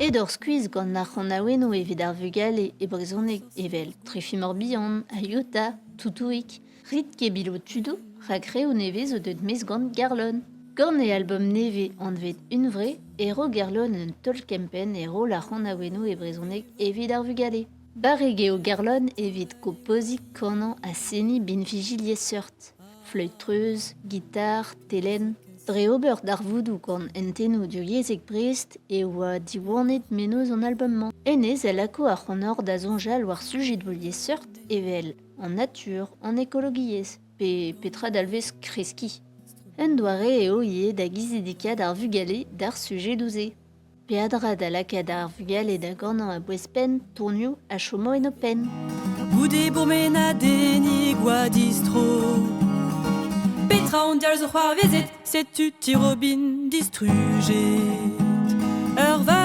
Ed squeeze gant na c'honaouennoù evit ar vugale e brezhoneg evel trefimor bihan, a iota, toutouik. Rit ket bilo tudou, rak re o nevez o deud mes gant Garlon. Gant e album neve an vet unvre, ro Garlon un tolkempen ro la c'honaouennoù e brezhoneg evit ar vugale. Barreg eo Garlon evit kompozik kanan a seni bin vigiliez seurt. Fleutreuse, gitar, telen. Dre ober d'ar voudou gant entennoù duriezek Brest e oa diwannet menoz an albumman. Enez a lako ar c'honor da zonjal war sujet voliez seurt evel an natur, an ekologiez, pe petra dalvez kreski. Un doare eo ie da gizedikad ar vugale d'ar sujet douze. Pe adra da lakad ar vugale da ganan a bouespen tournioù a chomo en o pen. Goude bourmen a denig oa distro. Petra on dial zo c'hoar vezet, setu ti robin distruget. Ur va